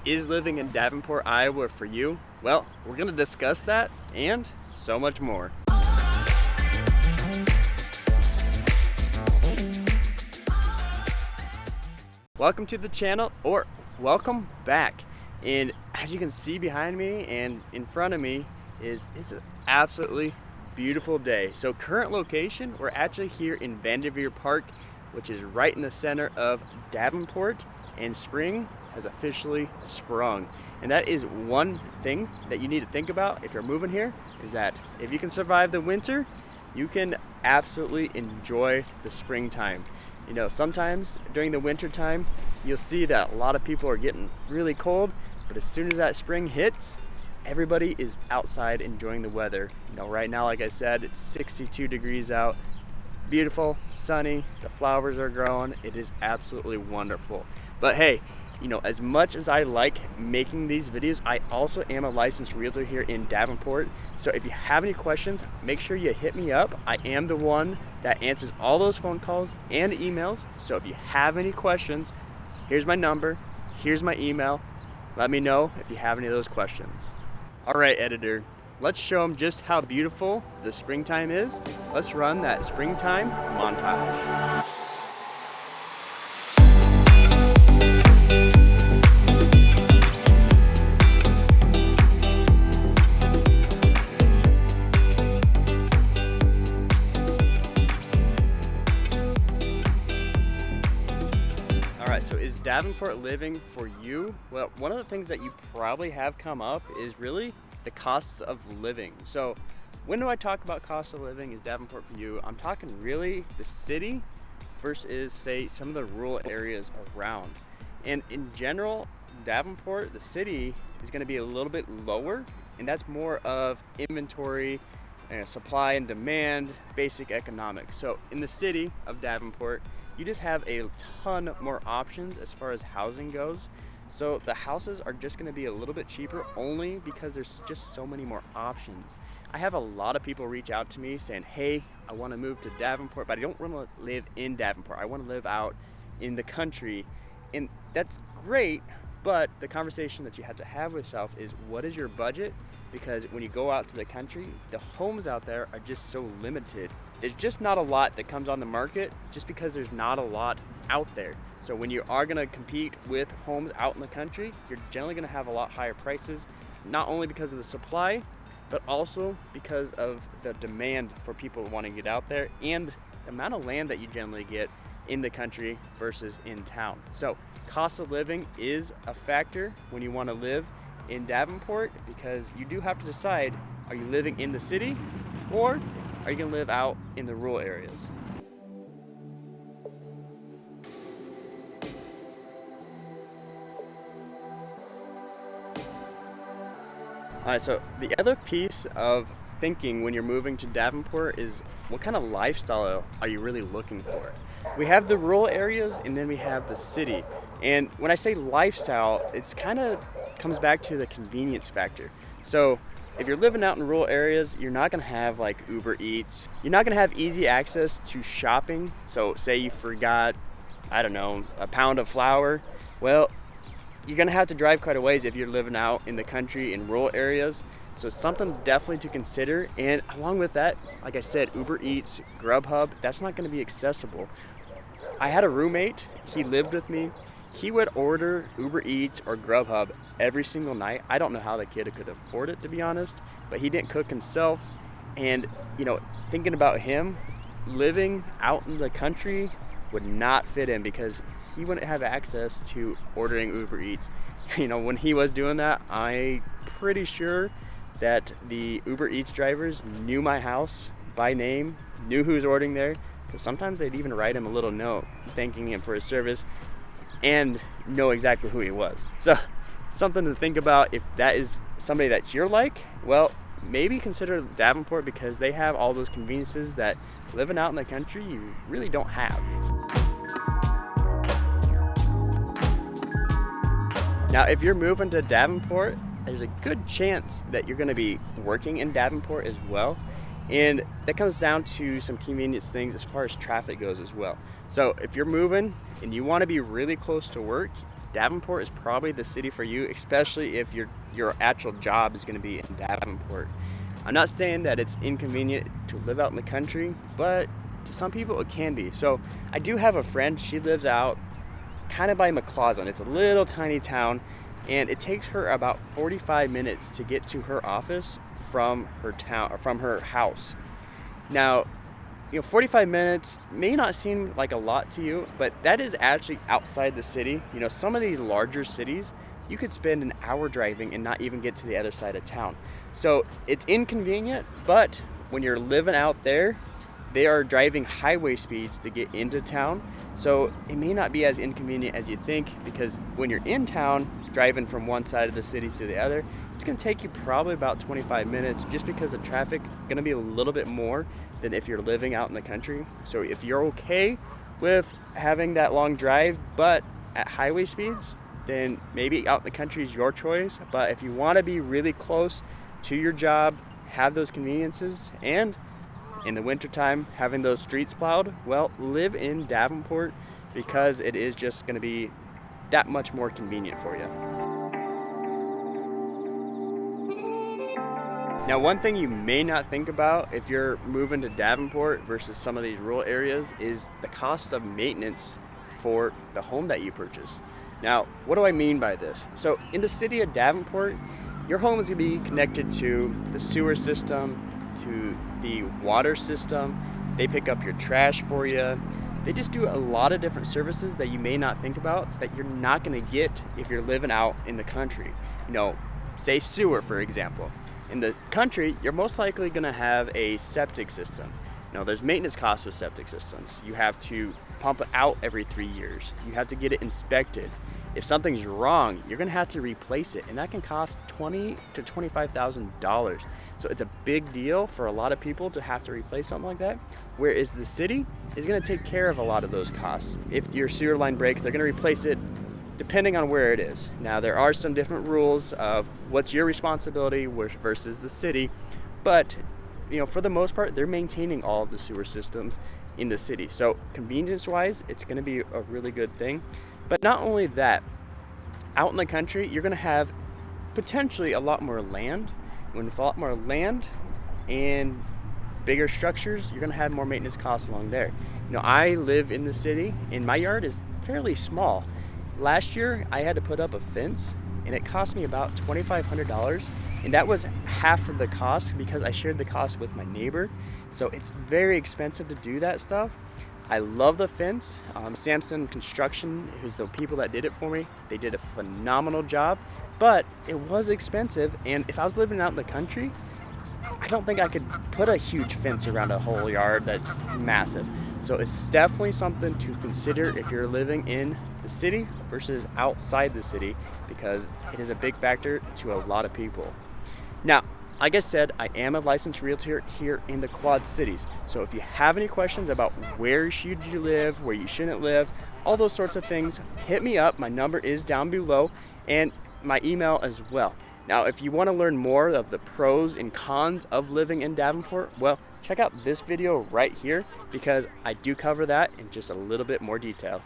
Is living in Davenport, Iowa for you? Well, we're going to discuss that and so much more. Welcome to the channel, or welcome back. And as you can see behind me and in front of me it's an absolutely beautiful day. So current location, we're actually here in Vanderveer Park, which is right in the center of Davenport, and spring has officially sprung. And that is one thing that you need to think about if you're moving here, is that if you can survive the winter, you can absolutely enjoy the springtime. You know, sometimes during the winter time, you'll see that a lot of people are getting really cold, but as soon as that spring hits, everybody is outside enjoying the weather. You know, right now, like I said, it's 62 degrees out, beautiful, sunny, the flowers are growing, it is absolutely wonderful. But hey, you know, as much as I like making these videos, I also am a licensed realtor here in Davenport. So if you have any questions, make sure you hit me up. I am the one that answers all those phone calls and emails. So if you have any questions, here's my number, here's my email. Let me know if you have any of those questions. All right, editor, let's show them just how beautiful the springtime is. Let's run that springtime montage. So is Davenport living for you? Well, one of the things that you probably have come up is really the costs of living. So when do I talk about cost of living? Is Davenport for you? I'm talking really the city versus, say, some of the rural areas around. And in general, Davenport, the city, is going to be a little bit lower, and that's more of inventory, supply and demand, basic economics. So in the city of Davenport, you just have a ton more options as far as housing goes. So the houses are just going to be a little bit cheaper only because there's just so many more options. I have a lot of people reach out to me saying, hey, I want to move to Davenport, but I don't want to live in Davenport. I want to live out in the country. And that's great, but the conversation that you have to have with yourself is, what is your budget? Because when you go out to the country, the homes out there are just so limited. There's just not a lot that comes on the market just because there's not a lot out there. So when you are gonna compete with homes out in the country, you're generally gonna have a lot higher prices, not only because of the supply, but also because of the demand for people wanting to get out there and the amount of land that you generally get in the country versus in town. So cost of living is a factor when you wanna live in Davenport, because you do have to decide, are you living in the city or are you gonna live out in the rural areas? All right, so the other piece of thinking when you're moving to Davenport is, what kind of lifestyle are you really looking for? We have the rural areas and then we have the city. And when I say lifestyle, it's kind of comes back to the convenience factor. So if you're living out in rural areas, you're not gonna have like Uber Eats. You're not gonna have easy access to shopping. So say you forgot, I don't know, a pound of flour. Well, you're gonna have to drive quite a ways if you're living out in the country in rural areas. So it's something definitely to consider. And along with that, like I said, Uber Eats, Grubhub, that's not gonna be accessible. I had a roommate, he lived with me. He would order Uber Eats or Grubhub every single night. I don't know how the kid could afford it, to be honest, but he didn't cook himself. And, you know, thinking about him, living out in the country would not fit in because he wouldn't have access to ordering Uber Eats. You know, when he was doing that, I'm pretty sure that the Uber Eats drivers knew my house by name, knew who was ordering there, because sometimes they'd even write him a little note thanking him for his service and know exactly who he was. So something to think about if that is somebody that you're like. Well, maybe consider Davenport, because they have all those conveniences that living out in the country you really don't have. Now, if you're moving to Davenport, there's a good chance that you're gonna be working in Davenport as well. And that comes down to some convenience things as far as traffic goes as well. So if you're moving and you want to be really close to work, Davenport is probably the city for you, especially if your actual job is going to be in Davenport. I'm not saying that it's inconvenient to live out in the country, but to some people it can be. So I do have a friend, she lives out kind of by McClawson. It's a little tiny town, and it takes her about 45 minutes to get to her office from her house. Now, 45 minutes may not seem like a lot to you, but that is actually outside the city. Some of these larger cities, you could spend an hour driving and not even get to the other side of town. So it's inconvenient, but when you're living out there, they are driving highway speeds to get into town. So it may not be as inconvenient as you think, because when you're in town, driving from one side of the city to the other, it's gonna take you probably about 25 minutes just because the traffic is gonna be a little bit more than if you're living out in the country. So if you're okay with having that long drive, but at highway speeds, then maybe out in the country is your choice. But if you wanna be really close to your job, have those conveniences, and in the wintertime having those streets plowed, well, live in Davenport, because it is just going to be that much more convenient for you. Now, one thing you may not think about if you're moving to Davenport versus some of these rural areas is the cost of maintenance for the home that you purchase. Now, what do I mean by this? So in the city of Davenport, your home is going to be connected to the sewer system, to the water system. They pick up your trash for you. They just do a lot of different services that you may not think about that you're not going to get if you're living out in the country. Say sewer, for example. In the country, you're most likely going to have a septic system. There's maintenance costs with septic systems. You have to pump it out every 3 years. You have to get it inspected. If something's wrong, you're gonna have to replace it, and that can cost $20,000 to $25,000. So it's a big deal for a lot of people to have to replace something like that, whereas the city is gonna take care of a lot of those costs. If your sewer line breaks, they're gonna replace it depending on where it is. Now, there are some different rules of what's your responsibility versus the city, but for the most part, they're maintaining all of the sewer systems in the city. So convenience-wise, it's gonna be a really good thing. But not only that, out in the country, you're gonna have potentially a lot more land. And with a lot more land and bigger structures, you're gonna have more maintenance costs along there. I live in the city, and my yard is fairly small. Last year, I had to put up a fence, and it cost me about $2,500, and that was half of the cost because I shared the cost with my neighbor. So it's very expensive to do that stuff. I love the fence. Samson Construction, who's the people that did it for me, they did a phenomenal job, but it was expensive, and if I was living out in the country, I don't think I could put a huge fence around a whole yard that's massive. So it's definitely something to consider if you're living in the city versus outside the city, because it is a big factor to a lot of people. Now, like I said, I am a licensed realtor here in the Quad Cities. So if you have any questions about where should you live, where you shouldn't live, all those sorts of things, hit me up. My number is down below, and my email as well. Now, if you want to learn more of the pros and cons of living in Davenport, well, check out this video right here, because I do cover that in just a little bit more detail.